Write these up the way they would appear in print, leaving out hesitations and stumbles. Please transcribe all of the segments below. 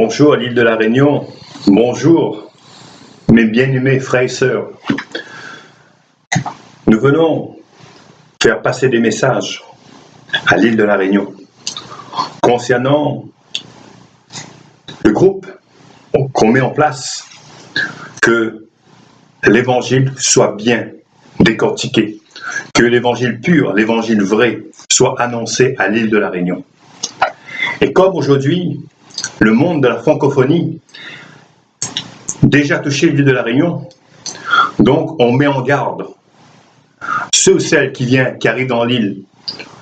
Bonjour à l'île de la Réunion, bonjour mes bien-aimés frères et sœurs. Nous venons faire passer des messages à l'île de la Réunion concernant le groupe qu'on met en place, que l'évangile soit bien décortiqué, que l'évangile pur, l'évangile vrai soit annoncé à l'île de la Réunion. Et comme aujourd'hui, le monde de la francophonie déjà touché l'île de la Réunion, donc on met en garde ceux ou celles qui arrivent dans l'île,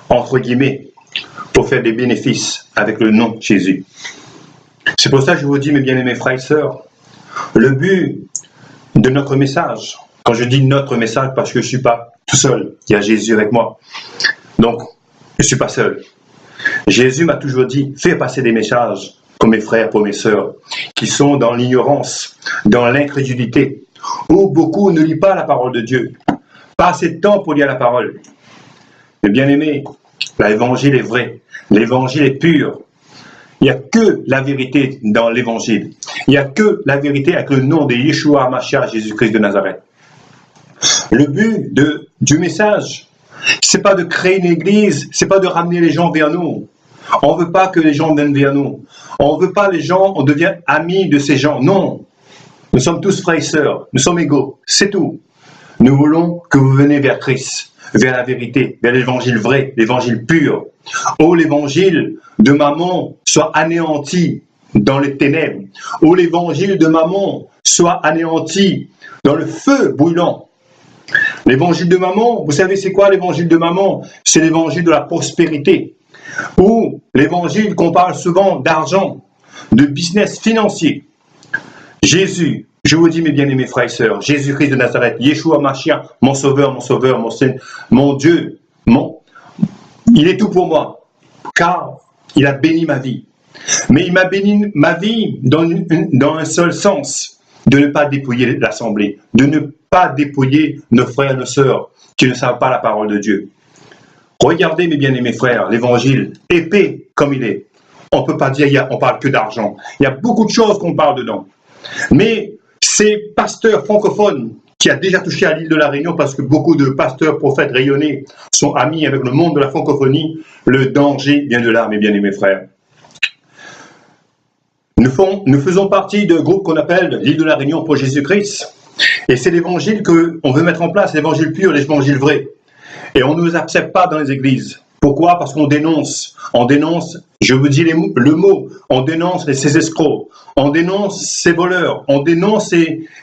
entre guillemets, pour faire des bénéfices avec le nom de Jésus. C'est pour ça que je vous dis, mes bien-aimés frères et sœurs, le but de notre message, quand je dis notre message, parce que je ne suis pas tout seul, il y a Jésus avec moi, donc je ne suis pas seul. Jésus m'a toujours dit, fais passer des messages pour mes frères, pour mes sœurs, qui sont dans l'ignorance, dans l'incrédulité, où beaucoup ne lisent pas la parole de Dieu, pas assez de temps pour lire la parole. Mais bien aimé, l'évangile est vrai, l'évangile est pur. Il n'y a que la vérité dans l'évangile. Il n'y a que la vérité avec le nom de Yeshua HaMashiach, Jésus-Christ de Nazareth. Le but du message, c'est pas de créer une église, c'est pas de ramener les gens vers nous. On ne veut pas que les gens viennent vers nous. On ne veut pas les gens, on devient amis de ces gens. Non. Nous sommes tous frères et sœurs. Nous sommes égaux. C'est tout. Nous voulons que vous veniez vers Christ, vers la vérité, vers l'évangile vrai, l'évangile pur. Oh, l'évangile de maman soit anéanti dans les ténèbres. Oh, l'évangile de maman soit anéanti dans le feu brûlant. L'évangile de maman, vous savez c'est quoi l'évangile de maman? C'est l'évangile de la prospérité. Ou l'évangile qu'on parle souvent d'argent, de business financier. Jésus, je vous dis mes bien-aimés frères et sœurs, Jésus-Christ de Nazareth, Yeshua HaMashiach, mon sauveur, mon Seigneur, mon Dieu, il est tout pour moi, car il a béni ma vie. Mais il m'a béni ma vie dans un seul sens, de ne pas dépouiller l'assemblée, de ne pas dépouiller nos frères et nos sœurs qui ne savent pas la parole de Dieu. Regardez mes bien-aimés frères, l'évangile, épais comme il est. On ne peut pas dire, on parle que d'argent. Il y a beaucoup de choses qu'on parle dedans. Mais ces pasteurs francophones qui a déjà touché à l'île de la Réunion, parce que beaucoup de pasteurs, prophètes rayonnés sont amis avec le monde de la francophonie, le danger vient de là, mes bien-aimés frères. Nous faisons partie d'un groupe qu'on appelle l'île de la Réunion pour Jésus-Christ. Et c'est l'évangile qu'on veut mettre en place, l'évangile pur, l'évangile vrai. Et on ne nous accepte pas dans les églises. Pourquoi? Parce qu'on dénonce. On dénonce, je vous dis le mot, on dénonce ces escrocs, on dénonce ces voleurs, on dénonce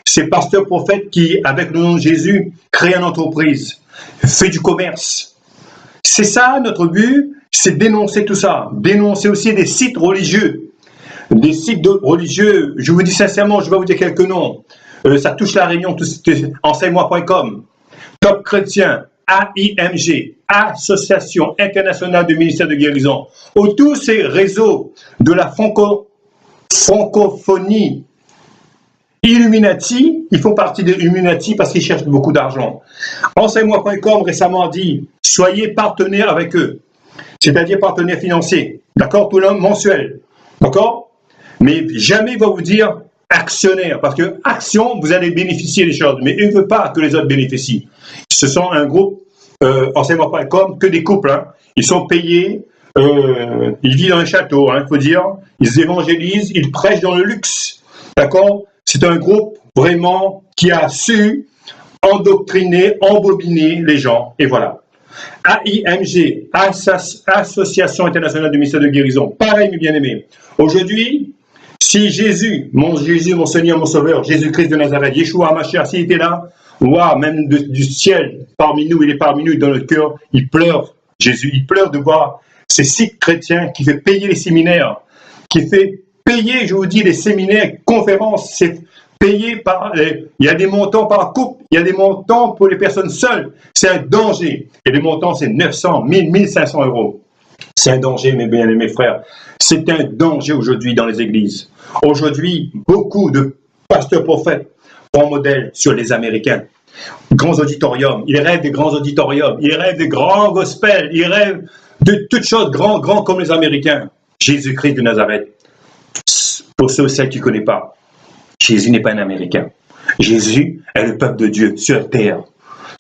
ces pasteurs prophètes qui, avec le nom de Jésus, créent une entreprise, fait du commerce. C'est ça notre but, c'est dénoncer tout ça. Dénoncer aussi des sites religieux. Des sites religieux, je vous dis sincèrement, je vais vous dire quelques noms. Ça touche la Réunion, enseigne-moi.com, Top Chrétien, AIMG, Association internationale du ministère de guérison, où tous ces réseaux de la francophonie Illuminati, ils font partie des Illuminati parce qu'ils cherchent beaucoup d'argent. Enseigne-moi.com récemment dit, soyez partenaires avec eux, c'est-à-dire partenaires financiers, d'accord, tout le monde mensuel, d'accord, mais jamais il va vous dire actionnaire, parce que action, vous allez bénéficier des choses, mais ils ne veulent pas que les autres bénéficient. Ce sont un groupe, enseigne-moi.com, que des couples, hein. Ils sont payés, ils vivent dans un château, il faut dire, ils évangélisent, ils prêchent dans le luxe, d'accord. C'est un groupe vraiment qui a su endoctriner, embobiner les gens, et voilà. AIMG, Association internationale du ministère de guérison, pareil mes bien-aimés. Aujourd'hui, si Jésus, mon Seigneur, mon Sauveur, Jésus-Christ de Nazareth, Yeshua HaMashiach, s'il était là, même du ciel, parmi nous, il est parmi nous, dans notre cœur, il pleure, Jésus, il pleure de voir ces sites chrétiens qui fait payer les séminaires, qui fait payer, je vous dis, les séminaires, conférences, c'est payé par, il y a des montants par couple, il y a des montants pour les personnes seules, c'est un danger, et les montants c'est 900, 1000, 1500 euros. C'est un danger, mes bien-aimés frères. C'est un danger aujourd'hui dans les églises. Aujourd'hui, beaucoup de pasteurs prophètes prennent modèle sur les Américains. Grands auditoriums, ils rêvent des grands auditoriums, ils rêvent des grands gospels, ils rêvent de toutes choses grands comme les Américains. Jésus-Christ de Nazareth. Pour ceux et celles qui ne connaissent pas, Jésus n'est pas un Américain. Jésus est le peuple de Dieu sur terre,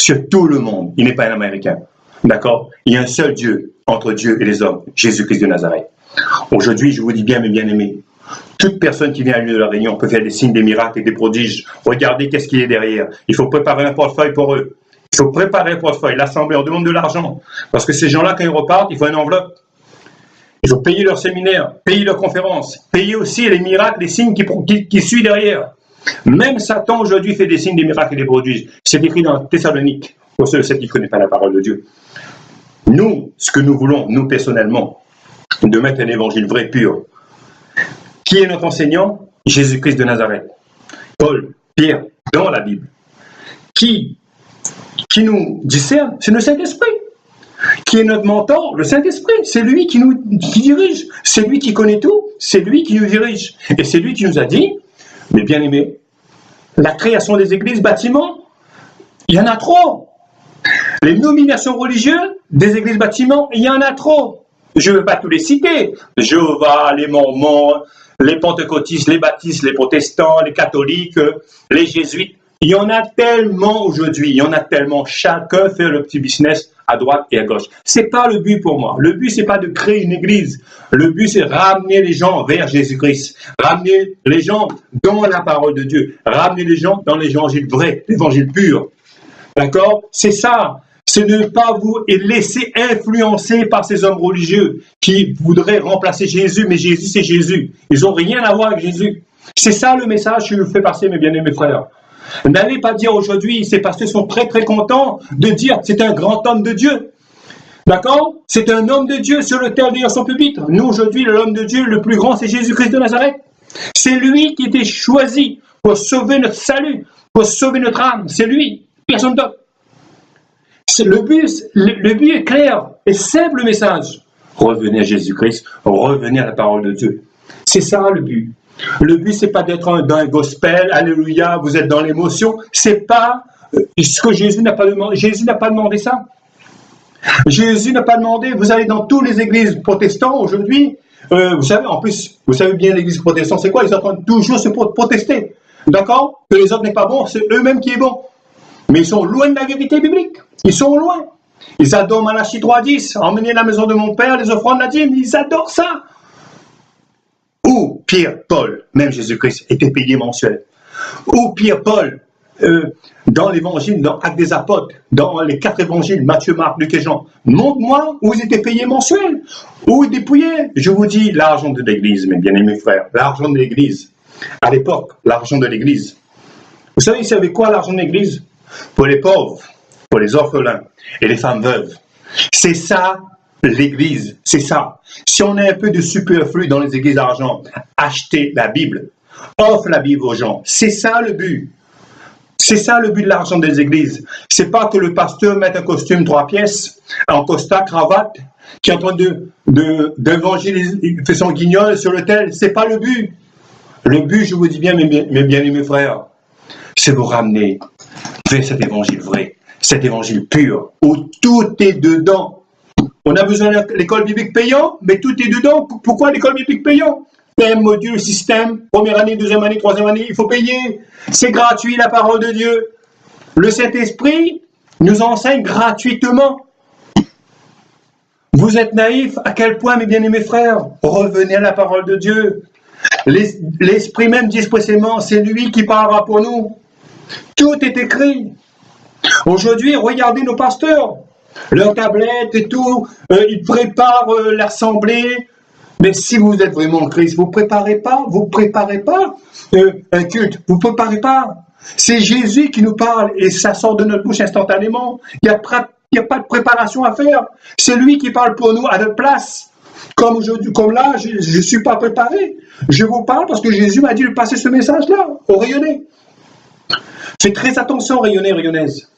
sur tout le monde. Il n'est pas un Américain. D'accord? Il y a un seul Dieu entre Dieu et les hommes, Jésus-Christ de Nazareth. Aujourd'hui, je vous dis bien, mes bien-aimés, toute personne qui vient à l'île de la Réunion peut faire des signes, des miracles et des prodiges. Regardez qu'est-ce qu'il y a derrière. Il faut préparer un portefeuille pour eux. Il faut préparer un portefeuille. L'Assemblée, on demande de l'argent. Parce que ces gens-là, quand ils repartent, il faut une enveloppe. Il faut payer leur séminaire, payer leurs conférences, payer aussi les miracles, les signes qui suivent derrière. Même Satan, aujourd'hui, fait des signes, des miracles et des prodiges. C'est écrit dans Thessalonique, pour ceux et celles qui ne connaissent pas la parole de Dieu. Nous, ce que nous voulons, nous personnellement, de mettre un évangile vrai, pur. Qui est notre enseignant? Jésus-Christ de Nazareth. Paul, Pierre, dans la Bible. Qui nous discerne? C'est le Saint-Esprit. Qui est notre mentor? Le Saint-Esprit. C'est lui qui nous dirige. C'est lui qui connaît tout. C'est lui qui nous dirige. Et c'est lui qui nous a dit, mes bien-aimés, la création des églises, bâtiments, il y en a trop. Les nominations religieuses des églises, bâtiments, il y en a trop. Je ne veux pas tous les citer. Jéhovah, les Mormons, les pentecôtistes, les baptistes, les protestants, les catholiques, les jésuites. Il y en a tellement aujourd'hui, il y en a tellement. Chacun fait le petit business à droite et à gauche. C'est pas le but pour moi. Le but, c'est pas de créer une église. Le but, c'est ramener les gens vers Jésus-Christ. Ramener les gens dans la parole de Dieu. Ramener les gens dans l'évangile vrai, l'évangile pur. D'accord? C'est ça. C'est ne pas vous laisser influencer par ces hommes religieux qui voudraient remplacer Jésus, mais Jésus, c'est Jésus. Ils n'ont rien à voir avec Jésus. C'est ça le message que je fais passer, mes bien-aimés frères. N'allez pas dire aujourd'hui, ces pasteurs sont très très contents de dire c'est un grand homme de Dieu. D'accord? C'est un homme de Dieu sur le terre derrière son pupitre. Nous aujourd'hui, l'homme de Dieu le plus grand, c'est Jésus-Christ de Nazareth. C'est lui qui était choisi pour sauver notre salut, pour sauver notre âme. C'est lui, personne d'autre. Le but est clair et simple message. Revenez à Jésus-Christ, revenez à la parole de Dieu. C'est ça le but. Le but, c'est pas d'être dans un gospel, alléluia, vous êtes dans l'émotion. C'est pas ce que Jésus n'a pas demandé. Jésus n'a pas demandé ça. Jésus n'a pas demandé. Vous allez dans toutes les églises protestantes aujourd'hui. Vous savez, en plus, vous savez bien l'église protestante, c'est quoi? Ils entendent toujours se protester. D'accord? Que les autres n'est pas bon, c'est eux-mêmes qui est bon. Mais ils sont loin de la vérité biblique. Ils sont loin. Ils adorent Malachie 3.10. Emmenez la maison de mon père, les offrandes, la dîme. Ils adorent ça. Où Pierre, Paul, même Jésus-Christ, était payé mensuel. Où Pierre, Paul, dans l'évangile, dans Actes des Apôtres, dans les 4 évangiles, Matthieu, Marc, Luc et Jean, montre-moi où ils étaient payés mensuel. Où ils dépouillaient. Je vous dis, l'argent de l'église, mes bien-aimés frères, l'argent de l'église. À l'époque, l'argent de l'église. Vous savez, c'est avec quoi l'argent de l'église? Pour les pauvres, pour les orphelins et les femmes veuves. C'est ça l'église, c'est ça. Si on a un peu de superflu dans les églises d'argent, achetez la Bible, offre la Bible aux gens. C'est ça le but. C'est ça le but de l'argent des églises. C'est pas que le pasteur mette un costume 3 pièces, en costard, cravate, qui est en train d'évangéliser, fait son guignol sur l'autel. C'est pas le but. Le but, je vous dis bien, mes bien-aimés frères, c'est vous ramener vers cet évangile vrai, cet évangile pur, où tout est dedans. On a besoin de l'école biblique payante, mais tout est dedans. Pourquoi l'école biblique payante? Thème, module, système, première année, deuxième année, troisième année, il faut payer. C'est gratuit, la parole de Dieu. Le Saint-Esprit nous enseigne gratuitement. Vous êtes naïfs, à quel point, mes bien-aimés frères? Revenez à la parole de Dieu. L'Esprit même dit expressément, c'est lui qui parlera pour nous. Tout est écrit. Aujourd'hui, regardez nos pasteurs. Leurs tablettes et tout, ils préparent l'assemblée. Mais si vous êtes vraiment en Christ, vous ne préparez pas un culte. Vous ne préparez pas. C'est Jésus qui nous parle et ça sort de notre bouche instantanément. Il n'y a pas de préparation à faire. C'est lui qui parle pour nous à notre place. Comme aujourd'hui, comme là, je ne suis pas préparé. Je vous parle parce que Jésus m'a dit de passer ce message-là au Rayonnais. Faites très attention, Rayonnais, Rayonnaises.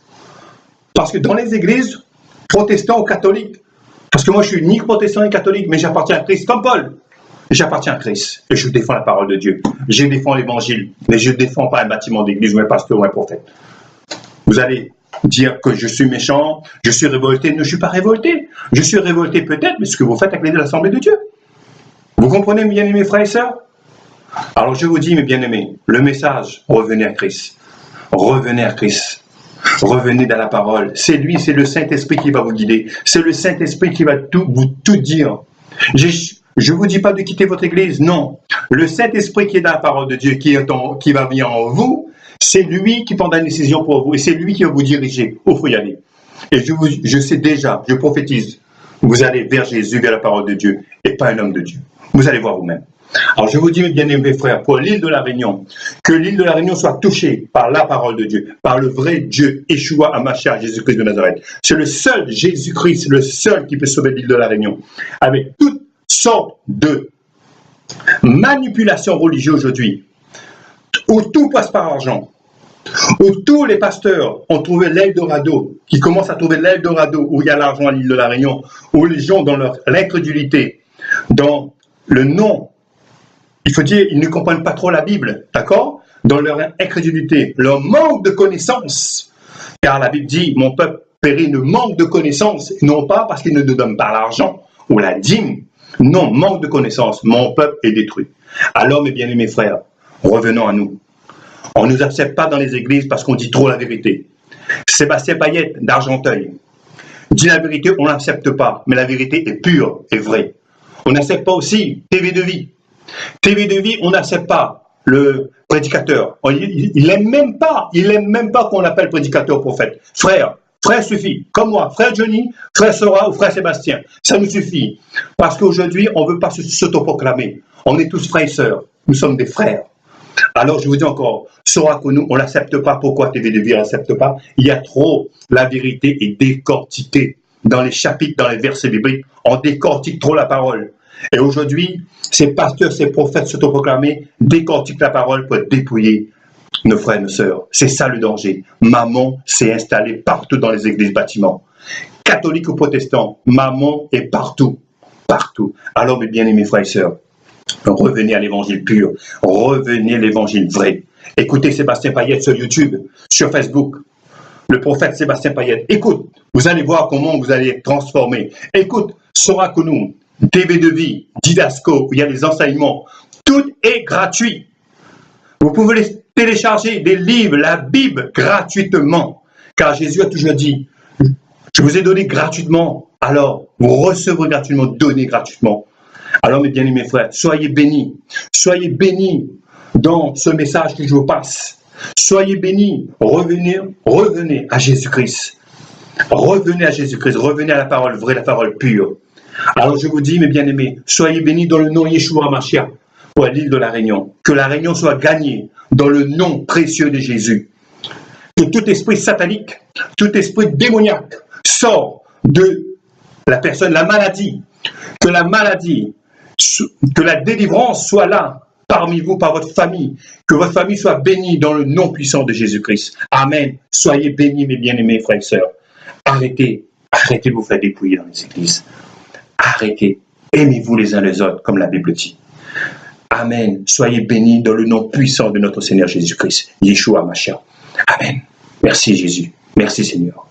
Parce que dans les églises, protestants ou catholiques, parce que moi je suis ni protestant ni catholique, mais j'appartiens à Christ comme Paul. J'appartiens à Christ et je défends la parole de Dieu. Je défends l'évangile, mais je ne défends pas un bâtiment d'église ou un pasteur ou un prophète. Vous allez dire que je suis méchant, je suis révolté. Non, je ne suis pas révolté. Je suis révolté peut-être, mais ce que vous faites avec l'Assemblée de Dieu. Vous comprenez, bien-aimés frères et sœurs? Alors je vous dis, mes bien-aimés, le message, revenez à Christ. Revenez à Christ. Revenez dans la parole. C'est lui, c'est le Saint-Esprit qui va vous guider. C'est le Saint-Esprit qui va vous tout dire. Je ne vous dis pas de quitter votre église, non. Le Saint-Esprit qui est dans la parole de Dieu, qui va venir en vous, c'est lui qui prendra une décision pour vous et c'est lui qui va vous diriger où il faut y aller. Et je sais déjà, je prophétise, vous allez vers Jésus, vers la parole de Dieu et pas un homme de Dieu. Vous allez voir vous-même. Alors je vous dis, mes bien-aimés frères, pour l'île de la Réunion, que l'île de la Réunion soit touchée par la parole de Dieu, par le vrai Dieu, Yeshua HaMashiach, Jésus-Christ de Nazareth. C'est le seul Jésus-Christ, le seul qui peut sauver l'île de la Réunion. Avec toutes sortes de manipulations religieuses aujourd'hui, où tout passe par argent, où tous les pasteurs ont trouvé l'Eldorado, qui commencent à trouver l'Eldorado, où il y a l'argent à l'île de la Réunion, où les gens, dans leur incrédulité, dans le nom, il faut dire, ils ne comprennent pas trop la Bible, d'accord? Dans leur incrédulité, leur manque de connaissances. Car la Bible dit, mon peuple périt de manque de connaissances, non pas parce qu'il ne nous donne pas l'argent ou la dîme. Non, manque de connaissances, mon peuple est détruit. Alors, mes bien-aimés frères, revenons à nous. On ne nous accepte pas dans les églises parce qu'on dit trop la vérité. Sébastien Payette d'Argenteuil dit la vérité, on n'accepte pas, mais la vérité est pure et vraie. On n'accepte pas aussi TV de vie. TV de vie, on n'accepte pas le prédicateur. Il n'aime même pas qu'on l'appelle prédicateur prophète. Frère suffit. Comme moi, frère Johnny, frère Sora ou frère Sébastien. Ça nous suffit. Parce qu'aujourd'hui, on ne veut pas s'autoproclamer. On est tous frères et sœurs. Nous sommes des frères. Alors, je vous dis encore, Sora Konou, on ne l'accepte pas. Pourquoi TV de vie ne l'accepte pas? Il y a trop. La vérité est décortiquée. Dans les chapitres, dans les versets bibliques, on décortique trop la parole. Et aujourd'hui, ces pasteurs, ces prophètes s'autoproclamés décortiquent la parole pour dépouiller nos frères et nos sœurs. C'est ça le danger. Mammon s'est installé partout dans les églises bâtiments. Catholiques ou protestants, Mammon est partout. Partout. Alors, mes bien-aimés frères et sœurs, revenez à l'évangile pur. Revenez à l'évangile vrai. Écoutez Sébastien Payette sur YouTube, sur Facebook. Le prophète Sébastien Payette. Écoute, vous allez voir comment vous allez être transformés. Écoute, Sora Konou, TV de vie, Didasco, où il y a les enseignements. Tout est gratuit. Vous pouvez les télécharger, des livres, la Bible, gratuitement. Car Jésus a toujours dit, je vous ai donné gratuitement, alors vous recevrez gratuitement, donnez gratuitement. Alors mes bien-aimés frères, soyez bénis dans ce message que je vous passe. Soyez bénis, revenez à Jésus-Christ. Revenez à Jésus-Christ, revenez à la parole vraie, la parole pure. Alors je vous dis, mes bien-aimés, soyez bénis dans le nom Yeshua HaMashiach pour l'île de la Réunion. Que la Réunion soit gagnée dans le nom précieux de Jésus. Que tout esprit satanique, tout esprit démoniaque sort de la personne, la maladie. Que la délivrance soit là parmi vous, par votre famille. Que votre famille soit bénie dans le nom puissant de Jésus-Christ. Amen. Soyez bénis, mes bien-aimés frères et sœurs. Arrêtez de vous faire dépouiller dans les églises. Arrêtez. Aimez-vous les uns les autres, comme la Bible dit. Amen. Soyez bénis dans le nom puissant de notre Seigneur Jésus-Christ. Yeshua HaMashiach. Amen. Merci Jésus. Merci Seigneur.